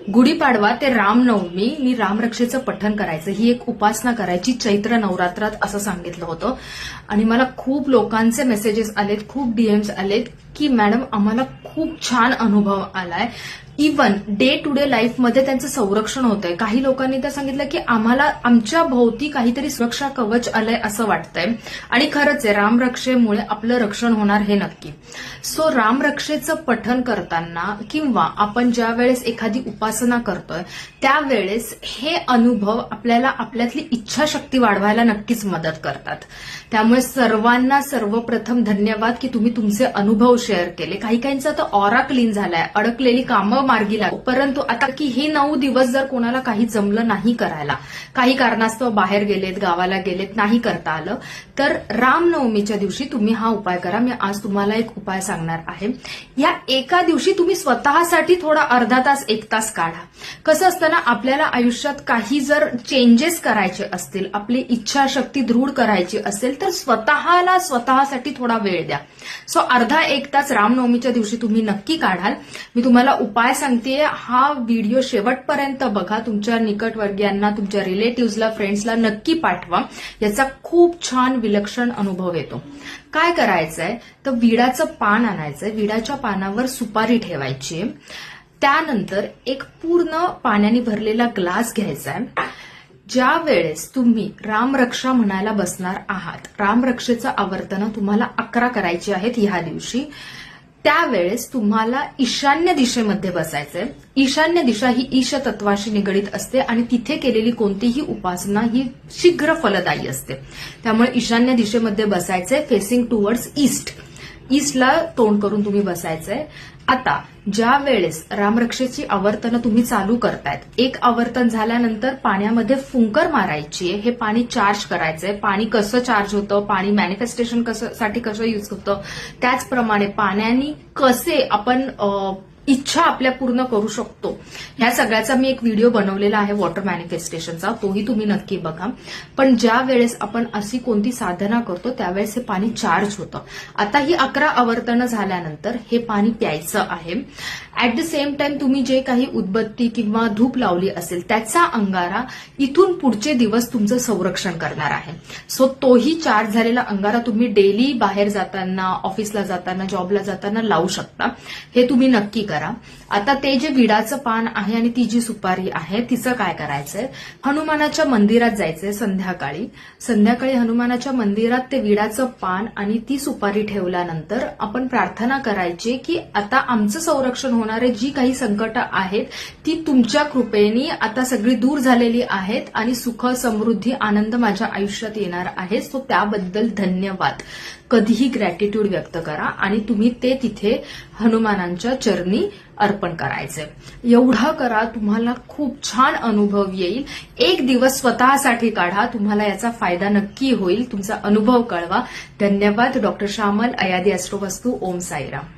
गुढीपाडवा ते रामनवमी मी रामरक्षेचं पठण करायचं, ही एक उपासना करायची चैत्र नवरात्रात असं सांगितलं होतं. आणि मला खूप लोकांचे मेसेजेस आलेत, खूप डीएम्स आलेत की मॅडम आम्हाला खूप छान अनुभव आलाय. इव्हन डे टू डे लाईफमध्ये त्यांचं संरक्षण होतंय. काही लोकांनी तर सांगितलं की आम्हाला आमच्या भोवती काहीतरी सुरक्षा कवच आलंय असं वाटतंय. आणि खरंच आहे, रामरक्षेमुळे आपलं रक्षण होणार हे नक्की. सो रामरक्षेचं पठण करताना किंवा आपण ज्या वेळेस एखादी उपासना करतोय त्यावेळेस हे अनुभव आपल्याला आपल्यातली इच्छाशक्ती वाढवायला नक्कीच मदत करतात. त्यामुळे सर्वांना सर्वप्रथम धन्यवाद की तुम्ही तुमचे अनुभव शेअर केले. काही काहींचा तर ऑरा क्लीन झालाय, अडकलेली कामं मार्गी लागली. परंतु आता की हे 9 दिवस जर कोणाला काही जमलं नाही करायला, काही कारणास्तव बाहेर गेलेत, गावाला गेलेत, नाही करता आलं, तर रामनवमीच्या दिवशी तुम्ही हा उपाय करा. मी आज तुम्हाला एक उपाय सांगणार आहे. या एका दिवशी तुम्ही स्वतःसाठी थोडा अर्धा तास 1 तास काढा. कसं असतं ना, आपल्याला आयुष्यात काही जर चेंजेस करायचे असतील, आपली इच्छाशक्ती दृढ करायची असेल तर स्वतःसाठी थोडा वेळ द्या. सो अर्धा 1 तास रामनवमीच्या दिवशी तुम्ही नक्की काढाल. मी तुम्हाला उपाय सांगतेय, हा व्हिडिओ शेवटपर्यंत बघा. तुमच्या निकटवर्गीयांना, तुमच्या रिलेटिव्हजला, फ्रेंड्सला नक्की पाठवा. याचा खूप छान विलक्षण अनुभव येतो. काय करायचंय तर विडाचं पान आणायचंय, विडाच्या पानावर सुपारी ठेवायची. त्यानंतर एक पूर्ण पाण्याने भरलेला ग्लास घ्यायचा आहे. ज्या वेळेस तुम्ही रामरक्षा म्हणायला बसणार आहात, रामरक्षेचं आवर्तन तुम्हाला 11 करायची आहेत ह्या दिवशी, त्यावेळेस तुम्हाला ईशान्य दिशेमध्ये बसायचंय. ईशान्य दिशा ही ईश तत्वाशी निगडीत असते आणि तिथे केलेली कोणतीही उपासना ही शीघ्र फलदायी असते. त्यामुळे ईशान्य दिशेमध्ये बसायचंय, फेसिंग टुवर्ड्स ईस्ट. ईस्टला तोंड करून तुम्ही बसायचंय. आता ज्या वेळेस रामरक्षेची आवर्तनं तुम्ही चालू करतायत, एक आवर्तन झाल्यानंतर पाण्यामध्ये फुंकर मारायची आहे. हे पाणी चार्ज करायचंय. पाणी कसं चार्ज होतं, पाणी मॅनिफेस्टेशन साठी कसं यूज होतं, त्याचप्रमाणे पाण्याने कसे आपण इच्छा आपल्या पूर्ण करू शकतो, ह्या सगळ्याचा मी एक व्हिडिओ बनवलेला आहे वॉटर मॅनिफेस्टेशनचा, तोही तुम्ही नक्की बघा. पण ज्या वेळेस आपण अशी कोणती साधना करतो त्यावेळेस हे पाणी चार्ज होतं. आता ही 11 आवर्तनं झाल्यानंतर हे पाणी प्यायचं आहे. ऍट द सेम टाइम तुम्ही जे काही उदबत्ती किंवा धूप लावली असेल त्याचा अंगारा इथून पुढचे दिवस तुमचं संरक्षण करणार आहे. सो तोही चार्ज झालेला अंगारा तुम्ही डेली बाहेर जाताना, ऑफिसला जाताना, जॉबला जाताना लावू शकता. हे तुम्ही नक्की करा. आता ते जे विडाचं पान आहे आणि ती जी सुपारी आहे तिचं काय करायचंय, हनुमानाच्या मंदिरात जायचंय संध्याकाळी हनुमानाच्या मंदिरात ते विडाचं पान आणि ती सुपारी ठेवल्यानंतर आपण प्रार्थना करायची की आता आमचं संरक्षण होणारे जी काही संकट आहेत ती तुमच्या कृपेने आता सगळी दूर झालेली आहेत आणि सुख, समृद्धी, आनंद माझ्या आयुष्यात येणार आहे. सो त्याबद्दल धन्यवाद. कधीही ग्रॅटिट्यूड व्यक्त करा आणि तुम्ही ते तिथे हनुमानांच्या चरणी अर्पण करायचंय. एवढं करा, तुम्हाला खूप छान अनुभव येईल. 1 दिवस स्वतःसाठी काढा, तुम्हाला याचा फायदा नक्की होईल. तुमचा अनुभव कळवा. धन्यवाद. डॉक्टर श्यामल, अयादी ॲस्ट्रोवस्तू. ओम साईराम.